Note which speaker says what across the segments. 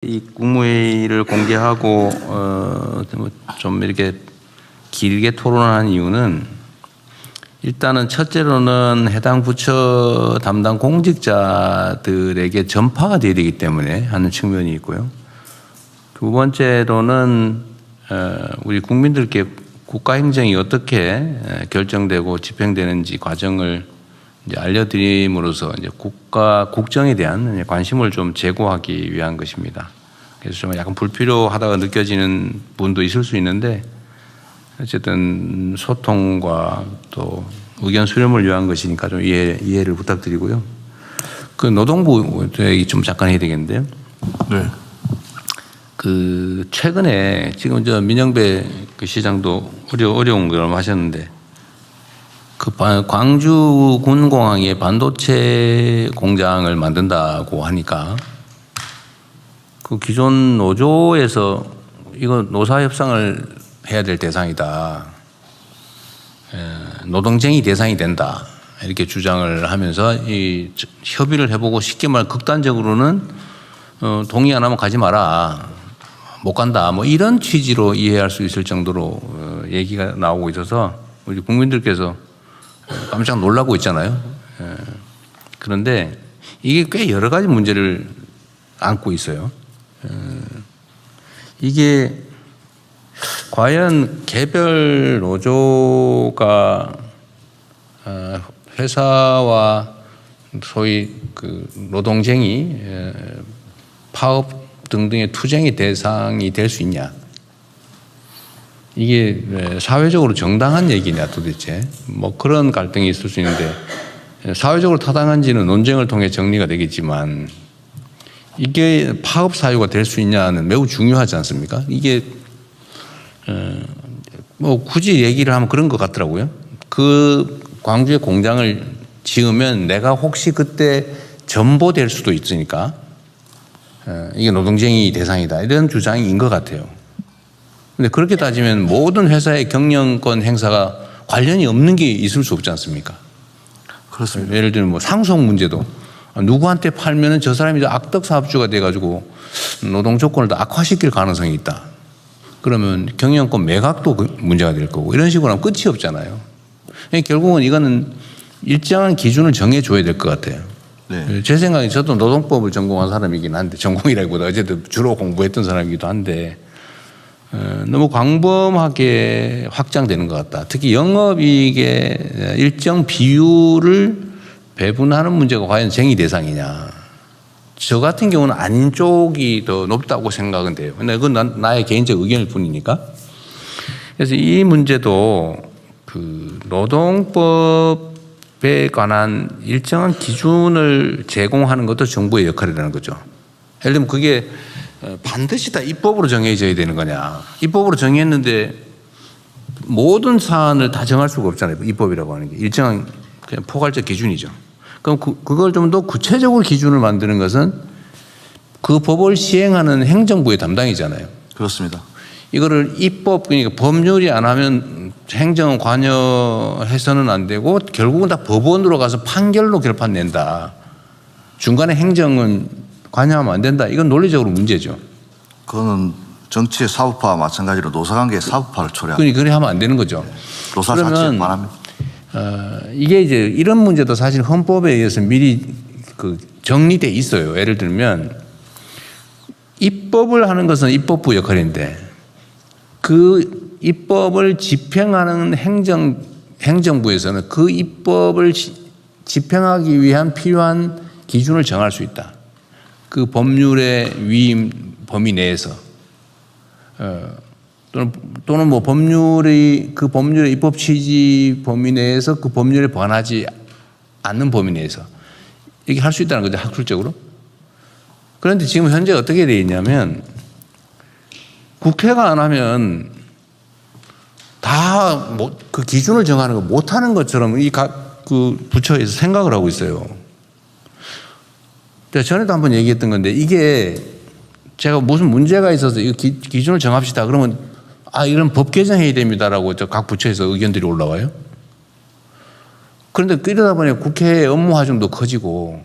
Speaker 1: 이 국무회의를 공개하고 좀 이렇게 길게 토론한 이유는 일단은 첫째로는 해당 부처 담당 공직자들에게 전파가 돼야 되기 때문에 하는 측면이 있고요. 두 번째로는 우리 국민들께 국가 행정이 어떻게 결정되고 집행되는지 과정을 이제 알려드림으로써 이제 국정에 대한 관심을 좀 제고하기 위한 것입니다. 그래서 좀 약간 불필요하다고 느껴지는 분도 있을 수 있는데 어쨌든 소통과 또 의견 수렴을 위한 것이니까 좀 이해를 부탁드리고요. 그 노동부 얘기 좀 잠깐 해야 되겠는데요.
Speaker 2: 네.
Speaker 1: 그 최근에 지금 저 민영배 그 시장도 어려운 걸 하셨는데 그 광주 군공항에 반도체 공장을 만든다고 하니까 그 기존 노조에서 이거 노사협상을 해야 될 대상이다. 노동쟁이 대상이 된다. 이렇게 주장을 하면서 이 협의를 해보고 쉽게 말해 극단적으로는 동의 안 하면 가지 마라. 못 간다. 뭐 이런 취지로 이해할 수 있을 정도로 얘기가 나오고 있어서 우리 국민들께서 깜짝 놀라고 있잖아요. 그런데 이게 꽤 여러 가지 문제를 안고 있어요. 이게 과연 개별 노조가 회사와 소위 그 노동쟁이 파업 등등의 투쟁의 대상이 될 수 있냐? 이게 사회적으로 정당한 얘기냐 도대체 뭐 그런 갈등이 있을 수 있는데 사회적으로 타당한지는 논쟁을 통해 정리가 되겠지만 이게 파업 사유가 될 수 있냐는 매우 중요하지 않습니까? 이게 뭐 굳이 얘기를 하면 그런 것 같더라고요. 그 광주에 공장을 지으면 내가 혹시 그때 전보될 수도 있으니까 이게 노동쟁이 대상이다 이런 주장인 것 같아요. 근데 그렇게 따지면 모든 회사의 경영권 행사가 관련이 없는 게 있을 수 없지 않습니까?
Speaker 2: 그렇습니다.
Speaker 1: 예를 들면 뭐 상속 문제도 누구한테 팔면은 저 사람이 악덕 사업주가 돼가지고 노동 조건을 더 악화시킬 가능성이 있다. 그러면 경영권 매각도 문제가 될 거고 이런 식으로 하면 끝이 없잖아요. 결국은 이거는 일정한 기준을 정해줘야 될 것 같아요.
Speaker 2: 네.
Speaker 1: 제 생각에 저도 노동법을 전공한 사람이긴 한데 전공이라기보다 어쨌든 주로 공부했던 사람이기도 한데 너무 광범하게 확장되는 것 같다. 특히 영업이익의 일정 비율을 배분하는 문제가 과연 쟁의 대상이냐. 저 같은 경우는 아닌 쪽이 더 높다고 생각은 돼요. 근데 그건 나의 개인적 의견일 뿐이니까. 그래서 이 문제도 그 노동법에 관한 일정한 기준을 제공하는 것도 정부의 역할이라는 거죠. 예를 들면 그게 반드시 다 입법으로 정해져야 되는 거냐. 입법으로 정했는데 모든 사안을 다 정할 수가 없잖아요. 입법이라고 하는 게. 일정한 그냥 포괄적 기준이죠. 그럼 그걸 좀 더 구체적으로 기준을 만드는 것은 그 법을 시행하는 행정부의 담당이잖아요.
Speaker 2: 그렇습니다.
Speaker 1: 이거를 입법, 그러니까 법률이 안 하면 행정은 관여해서는 안 되고 결국은 다 법원으로 가서 판결로 결판 낸다. 중간에 행정은 관여하면 안 된다. 이건 논리적으로 문제죠.
Speaker 2: 그거는 정치의 사법화와 마찬가지로 노사관계의 사법화를 초래합니다.
Speaker 1: 그러니 그래 하면 안 되는 거죠.
Speaker 2: 노사 자체에 관합니다.
Speaker 1: 이게 이제 이런 문제도 사실 헌법에 의해서 미리 그 정리돼 있어요. 예를 들면 입법을 하는 것은 입법부 역할인데 그 입법을 집행하는 행정부에서는 그 입법을 집행하기 위한 필요한 기준을 정할 수 있다. 그 법률의 위임 범위 내에서 또는 뭐 법률의 그 법률의 입법 취지 범위 내에서 그 법률에 반하지 않는 범위 내에서 이렇게 할 수 있다는 거죠. 학술적으로. 그런데 지금 현재 어떻게 되어 있냐면 국회가 안 하면 다 그 기준을 정하는 거 못하는 것처럼 이 각 그 부처에서 생각을 하고 있어요. 전에도 한번 얘기했던 건데 이게 제가 무슨 문제가 있어서 이 기준을 정합시다. 그러면 이런 법 개정해야 됩니다라고 각 부처에서 의견들이 올라와요. 그런데 이러다 보니 국회의 업무 하중도 커지고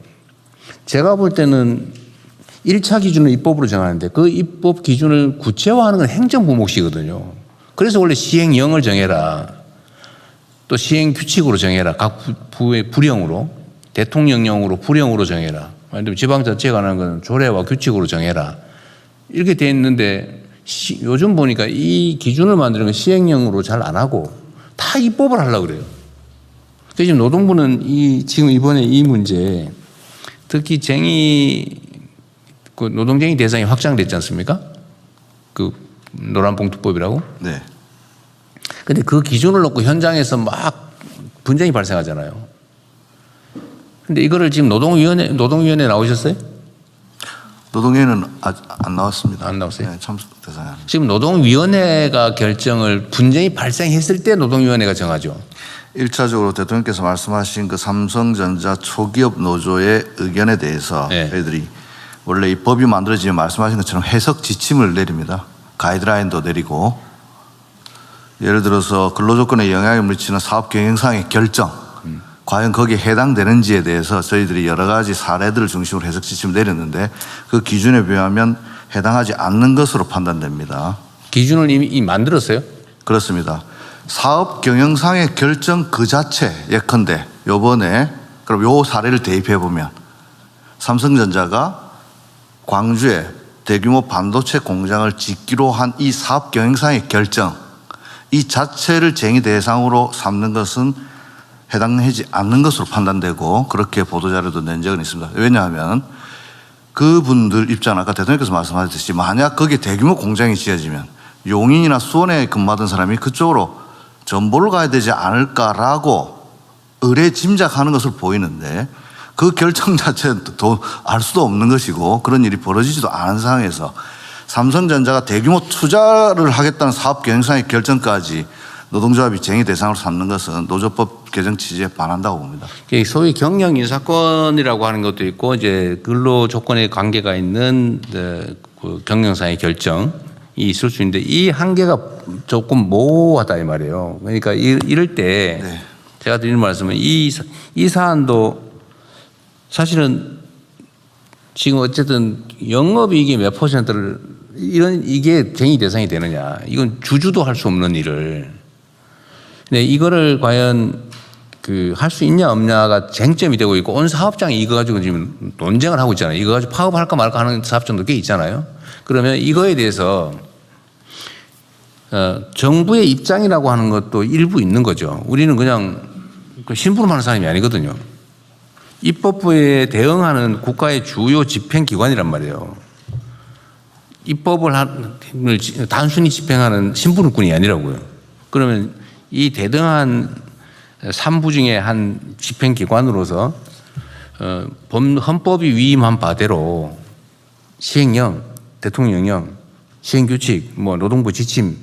Speaker 1: 제가 볼 때는 1차 기준을 입법으로 정하는데 그 입법 기준을 구체화하는 건 행정부 몫이거든요. 그래서 원래 시행령을 정해라. 또 시행규칙으로 정해라. 각 부의 부령으로. 대통령령으로 부령으로 정해라. 아니면 지방자치에 관한 건 조례와 규칙으로 정해라. 이렇게 돼 있는데 요즘 보니까 이 기준을 만드는 건 시행령으로 잘 안 하고 다 입법을 하려고 그래요. 그래서 지금 노동부는 지금 이번에 이 문제 특히 그 노동쟁의 대상이 확장됐지 않습니까? 그 노란봉투법이라고.
Speaker 2: 네.
Speaker 1: 근데 그 기준을 놓고 현장에서 막 분쟁이 발생하잖아요. 근데 이거를 지금 노동위원회 나오셨어요?
Speaker 2: 노동위원회는 아직 안 나왔습니다.
Speaker 1: 안 나왔어요?
Speaker 2: 네, 참석 대상이 아닙니다.
Speaker 1: 지금 노동위원회가 결정을 분쟁이 발생했을 때 노동위원회가 정하죠.
Speaker 2: 1차적으로 대통령께서 말씀하신 그 삼성전자 초기업 노조의 의견에 대해서
Speaker 1: 네.
Speaker 2: 저희들이 원래 이 법이 만들어지면 말씀하신 것처럼 해석 지침을 내립니다. 가이드라인도 내리고 예를 들어서 근로조건에 영향을 미치는 사업 경영상의 결정 과연 거기에 해당되는지에 대해서 저희들이 여러 가지 사례들을 중심으로 해석 지침을 내렸는데 그 기준에 비하면 해당하지 않는 것으로 판단됩니다.
Speaker 1: 기준을 이미 만들었어요?
Speaker 2: 그렇습니다. 사업 경영상의 결정 그 자체 예컨대 요번에 그럼 요 사례를 대입해 보면 삼성전자가 광주에 대규모 반도체 공장을 짓기로 한 이 사업 경영상의 결정 이 자체를 쟁의 대상으로 삼는 것은 해당하지 않는 것으로 판단되고 그렇게 보도자료도 낸 적은 있습니다. 왜냐하면 그분들 입장은 아까 대통령께서 말씀하셨듯이 만약 거기에 대규모 공장이 지어지면 용인이나 수원에 근무하던 사람이 그쪽으로 전보를 가야 되지 않을까라고 의뢰 짐작하는 것으로 보이는데 그 결정 자체는 또 알 수도 없는 것이고 그런 일이 벌어지지도 않은 상황에서 삼성전자가 대규모 투자를 하겠다는 사업 경영상의 결정까지 노동조합이 쟁의 대상으로 삼는 것은 노조법 개정 취지에 반한다고 봅니다.
Speaker 1: 소위 경영 인사권이라고 하는 것도 있고 이제 근로 조건에 관계가 있는 그 경영상의 결정이 있을 수 있는데 이 한계가 조금 모호하다 이 말이에요. 그러니까 이럴 때
Speaker 2: 네.
Speaker 1: 제가 드리는 말씀은 이 사안도 사실은 지금 어쨌든 영업이익의 몇 퍼센트를 이게 쟁의 대상이 되느냐. 이건 주주도 할 수 없는 일을. 근데 이거를 과연 할 수 있냐 없냐가 쟁점이 되고 있고 온 사업장이 이거 가지고 지금 논쟁을 하고 있잖아요. 이거 가지고 파업할까 말까 하는 사업장도 꽤 있잖아요. 그러면 이거에 대해서 정부의 입장이라고 하는 것도 일부 있는 거죠. 우리는 그냥 심부름하는 사람이 아니거든요. 입법부에 대응하는 국가의 주요 집행기관이란 말이에요. 입법을 단순히 집행하는 심부름꾼이 아니라고요. 그러면 이 대등한 3부 중에 한 집행기관으로서 헌법이 위임한 바대로 시행령, 대통령령, 시행규칙, 노동부 지침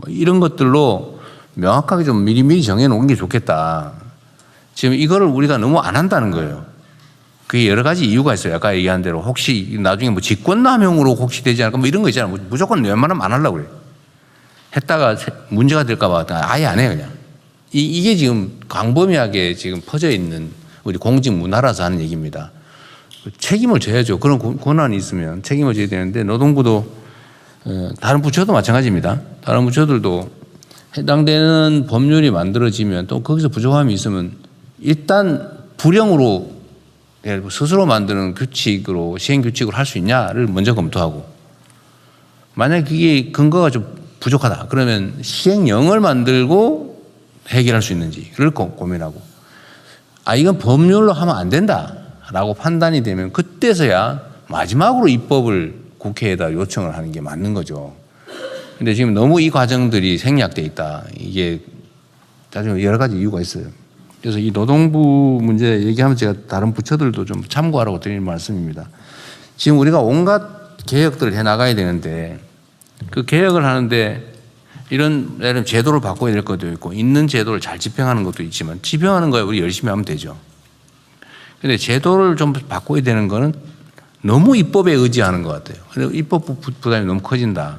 Speaker 1: 이런 것들로 명확하게 좀 미리미리 정해놓은 게 좋겠다. 지금 이거를 우리가 너무 안 한다는 거예요. 그게 여러 가지 이유가 있어요. 아까 얘기한 대로 혹시 나중에 직권남용으로 혹시 되지 않을까 이런 거 있잖아요. 무조건 웬만하면 안 하려고 그래요. 했다가 문제가 될까 봐 아예 안 해요, 그냥. 이게 지금 광범위하게 지금 퍼져 있는 우리 공직 문화라서 하는 얘기입니다. 책임을 져야죠. 그런 권한이 있으면 책임을 져야 되는데 노동부도 다른 부처도 마찬가지입니다. 다른 부처들도 해당되는 법률이 만들어지면 또 거기서 부족함이 있으면 일단 불령으로 스스로 만드는 규칙으로 시행규칙으로 할 수 있냐를 먼저 검토하고 만약 그게 근거가 좀 부족하다 그러면 시행령을 만들고 해결할 수 있는지를 고민하고 이건 법률로 하면 안 된다라고 판단이 되면 그때서야 마지막으로 입법을 국회에다 요청을 하는 게 맞는 거죠. 근데 지금 너무 이 과정들이 생략돼 있다. 이게 나중에 여러 가지 이유가 있어요. 그래서 이 노동부 문제 얘기하면 제가 다른 부처들도 좀 참고하라고 드리는 말씀입니다. 지금 우리가 온갖 개혁들을 해 나가야 되는데 그 개혁을 하는데 이런 예를 들면 제도를 바꿔야 될 것도 있고 있는 제도를 잘 집행하는 것도 있지만 집행하는 거에 우리 열심히 하면 되죠. 그런데 제도를 좀 바꿔야 되는 거는 너무 입법에 의지하는 것 같아요. 그래서 입법 부담이 너무 커진다.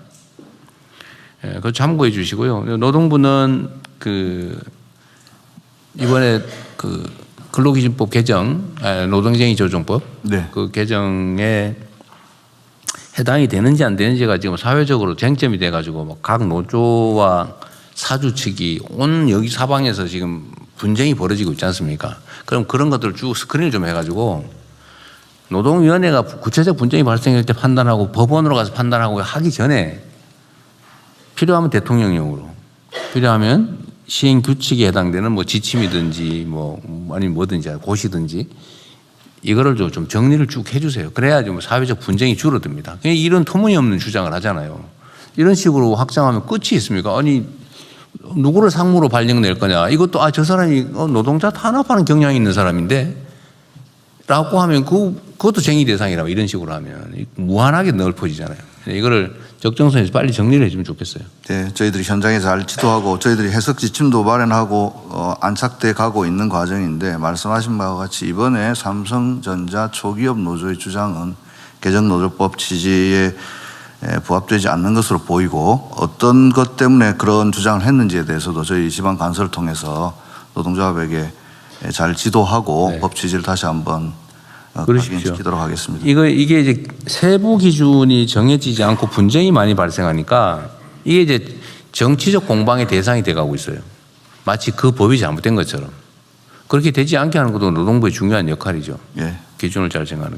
Speaker 1: 그거 참고해 주시고요. 노동부는 이번에 근로기준법 개정, 노동쟁의 조정법
Speaker 2: 네.
Speaker 1: 그 개정에 해당이 되는지 안 되는지가 지금 사회적으로 쟁점이 돼가지고 뭐각 노조와 사주 측이 온 여기 사방에서 지금 분쟁이 벌어지고 있지 않습니까? 그럼 그런 것들을 쭉 스크린을 좀 해가지고 노동위원회가 구체적 분쟁이 발생할 때 판단하고 법원으로 가서 판단하고 하기 전에 필요하면 대통령령으로, 필요하면 시행 규칙에 해당되는 뭐 지침이든지 뭐 아니면 뭐든지 고시든지 이거를 좀 정리를 쭉 해주세요. 그래야지 뭐 사회적 분쟁이 줄어듭니다. 그냥 이런 터무니없는 주장을 하잖아요. 이런 식으로 확장하면 끝이 있습니까? 아니 누구를 상무로 발령 낼 거냐? 이것도 저 사람이 노동자 탄압하는 경향이 있는 사람인데 라고 하면 그것도 쟁의 대상이라고 이런 식으로 하면 무한하게 넓어지잖아요. 이거를 적정선에서 빨리 정리를 해주면 좋겠어요.
Speaker 2: 네, 저희들이 현장에 잘 지도하고 저희들이 해석 지침도 마련하고 안착돼 가고 있는 과정인데 말씀하신 바와 같이 이번에 삼성전자 초기업 노조의 주장은 개정노조법 취지에 부합되지 않는 것으로 보이고 어떤 것 때문에 그런 주장을 했는지에 대해서도 저희 지방 간서를 통해서 노동조합에게 잘 지도하고
Speaker 1: 네.
Speaker 2: 법 취지를 다시 한번
Speaker 1: 그러십시오.
Speaker 2: 확인시키도록 하겠습니다.
Speaker 1: 이게 이제 세부 기준이 정해지지 않고 분쟁이 많이 발생하니까 이게 이제 정치적 공방의 대상이 돼가고 있어요. 마치 그 법이 잘못된 것처럼. 그렇게 되지 않게 하는 것도 노동부의 중요한 역할이죠.
Speaker 2: 예.
Speaker 1: 기준을 잘 정하는.